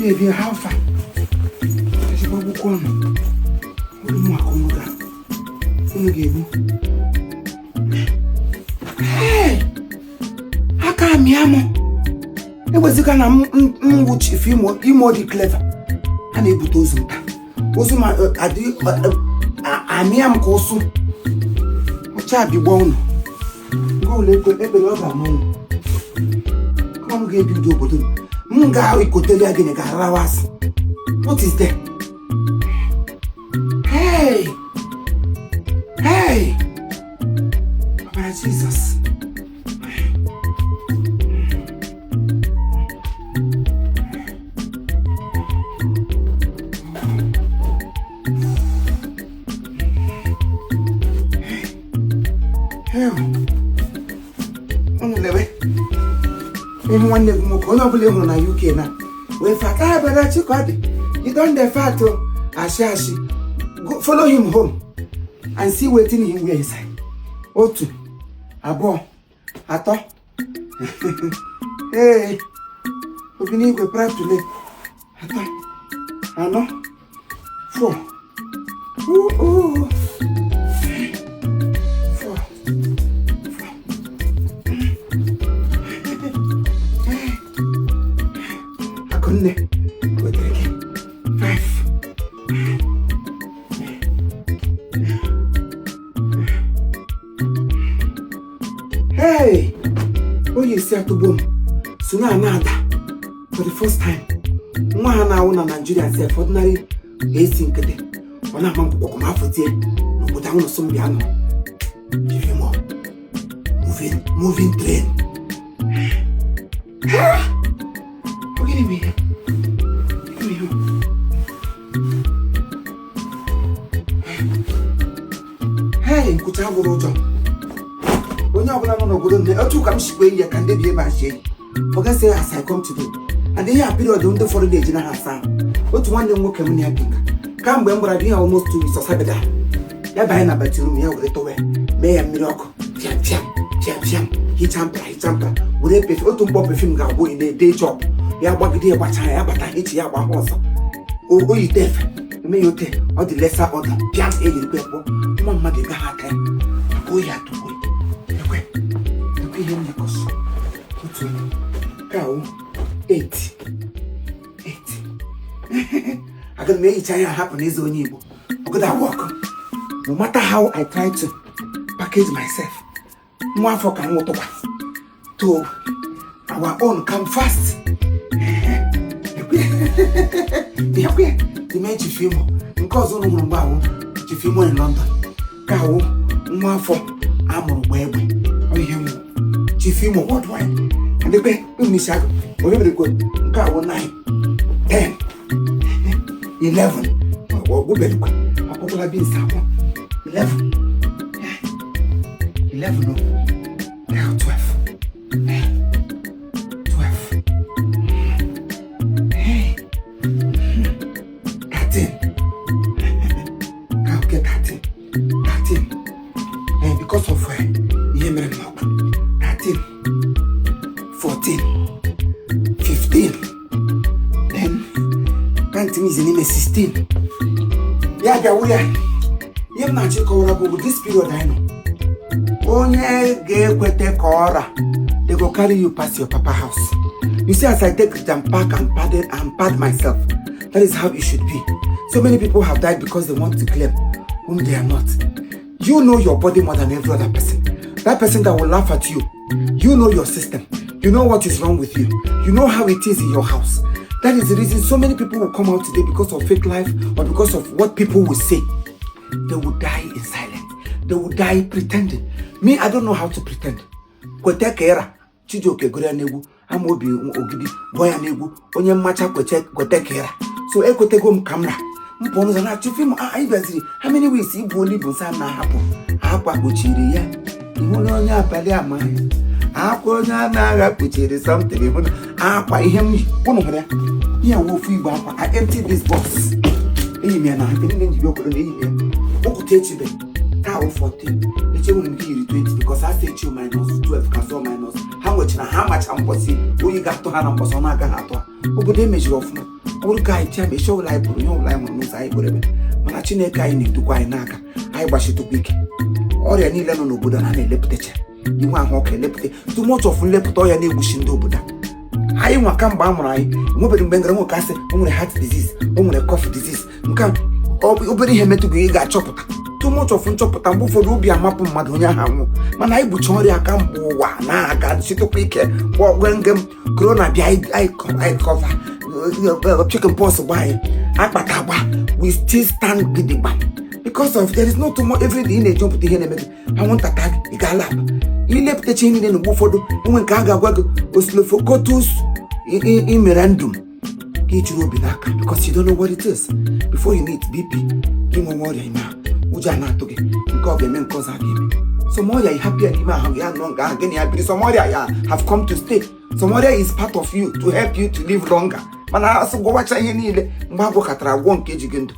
Baby, how far? She will go on. Hey, how come Yamo? It was the kind of which if you more clever. And able to some. Also, my Amiam Kosu. What shall be born? Go let every other moon. Come get you do. Munga we could tell you again, Garawas. What is that? Hey! Hey! Oh, Jesus. One day, Mokono na UK now. When Faka Chikodi, you don't the fat to Ashashi. Go follow him home and see waiting him where inside. Otu, Abo, Ato. Hey, we need to pray today. Ato, Ano, 4. Ooh. Hey, oh you see at the boom. Sooner another for the first time. One na Nigerian self ordinary 18 kede. One man go come half a day. No put down some piano. Give him more. Moving train. Forgive me. Hey, Kutabu Rojo. When you're no good, I took a ship where you can be a shade. Forget say as I come today. And they are period on the foreign age in a son. What one young worker in your pink? Come when I do almost 2 weeks of Sabbath. Yeah, by a bedroom, you will away. May a miracle. Jam. He tamper. Would they pay to pop a film go in a day job? Yeah, what did what I have, but I hit you one horse. Oh, you deaf. May you take all the lesser order. Jam a people. Mamma de Gahaka. Go ya to wait. The way Nikos. Cow 8. I can make it happen is on you. Good I walk. No matter how I try to package myself, more for can water to our own come fast. The man Chifimo, because on one Chifimo in London. Cow, more for Amon Web. Oh, you Chifimo, what way? And the bed, Miss Shadow, wherever they go. Cow 9, 10, 11. What would be a popular being someone? 11. 11, no. Now 12. 12. Hey. 13. I'll get 13. 13. And because of Yemen, 13. 14. 15. Then, 19 is in 16. Yeah, we are. You're not checkable with this period, I know. Only gay kwete kora. They go carry you past your papa house. You see, as I take them back and pad myself, that is how it should be. So many people have died because they want to claim whom they are not. You know your body more than every other person. That person that will laugh at you. You know your system. You know what is wrong with you. You know how it is in your house. That is the reason so many people will come out today because of fake life or because of what people will say. They will die in silence. They will die pretending. Me, I don't know how to pretend. Kwetekera, chijoke gore negu, amobi ogidi, boya negu, onye macha kwetekera. So ekwetego camera. Mpono na chifimo ibaziri. How many ways Igbo only bonsa na hapo? Akwa kuchiri ya. Ihono onye apali amai. Akwa onye na kuchiri something. Ihono akwa ihemi. Ono hore. Here wofu Igbo akwa. I emptied this box. Eyi me na hapi nne njibi okoro na eyi me. Okute chibe. Ka 14. Eche wonu mki 20 because I say chu minus 12 cancel minus. How much na how much ambosi. Oyi ga to ha na mboso na aga ha to. Obodo measure of no. Uru kai tia me show life buru yo life no sai borebe. Mana Chineke anyị na-edukwa anyị n'aka. Anyị gbachitụkwa ike. Ọrịa niile nọ n'obodo na na-elepụtacha. Iwe ahụ ọka elepụta. Too much of nlepụta ọya na-egbuchi ndị obodo. Anyị nwa ka mgbe a mụrụ anyị, enwebeghị mgbe ngara nwoke asị o nwere heart disease, o nwere cough disease. Nke obere ihe metụgo ị ga-achọpụta. Too much of nchọpụta mgbe ụfọdụ obi amapụ mmadụ onye ahụ anwụ. Mana anyị gbucha ọrịa aka mgbe ụwa na-aga chịtụkwa ike. Ngem corona bịa anyị cover. Chicken pox why we still stand gidigba because of there is no tomorrow every day in a jump to here. I want to tag a galap. You left the chain in the buffalo when Gaga Oslofocotus in Merandum. Get you Robinaka because you don't know what it is. Before you need BP, give me more now. Ujana to get government cause I give. Somalia happy and Somalia have come to stay. Somalia is part of you to help you to live longer. Mana so go watch any Mbago Katra 1 kg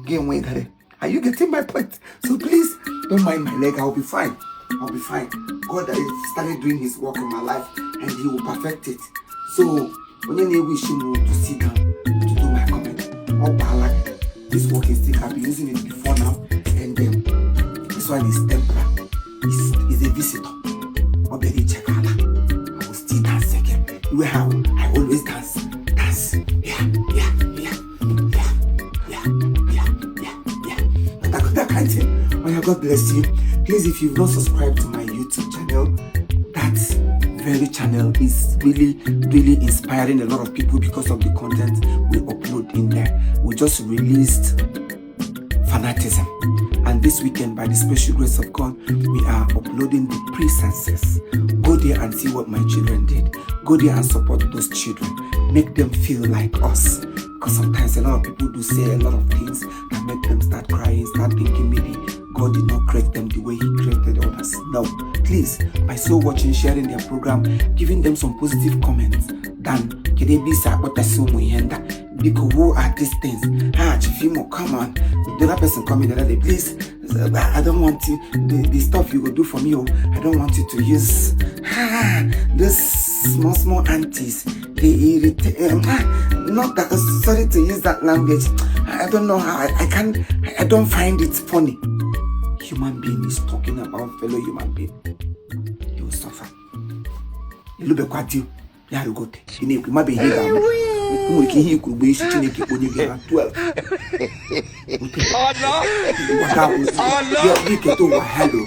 game winner. Are you getting my point? So please don't mind my leg, I'll be fine. I'll be fine. God has started doing his work in my life and he will perfect it. So when you wish him to sit down to do my comment, this work is still I've been using it before now, and this one is temporary. Is a visitor. Obedi chekala. I will still dance again. You how I always dance. Yeah. That kind of thing. Oh yeah, God bless you. Please, if you've not subscribed to my YouTube channel, that very channel is really inspiring a lot of people because of the content we upload in there. We just released Fanatism. And this weekend, by the special grace of God, we are uploading the pre-census. Go there and see what my children did. Go there and support those children. Make them feel like us. Because sometimes a lot of people do say a lot of things that make them start crying, start thinking maybe God did not create them the way he created others. No. Please, by so watching, sharing their program, giving them some positive comments, then can they be because who are these things? Chifimo, come on. The other person coming the other day, please. I don't want you, the stuff you will do for me. I don't want you to use this small aunties. They irritate. Not that, sorry to use that language. I don't know how. I don't find it funny. Human being is talking about fellow human being. You will suffer. You look at you. You have to go. You might be here. We can hear you be shooting when you get 12. Oh no! You get over hello.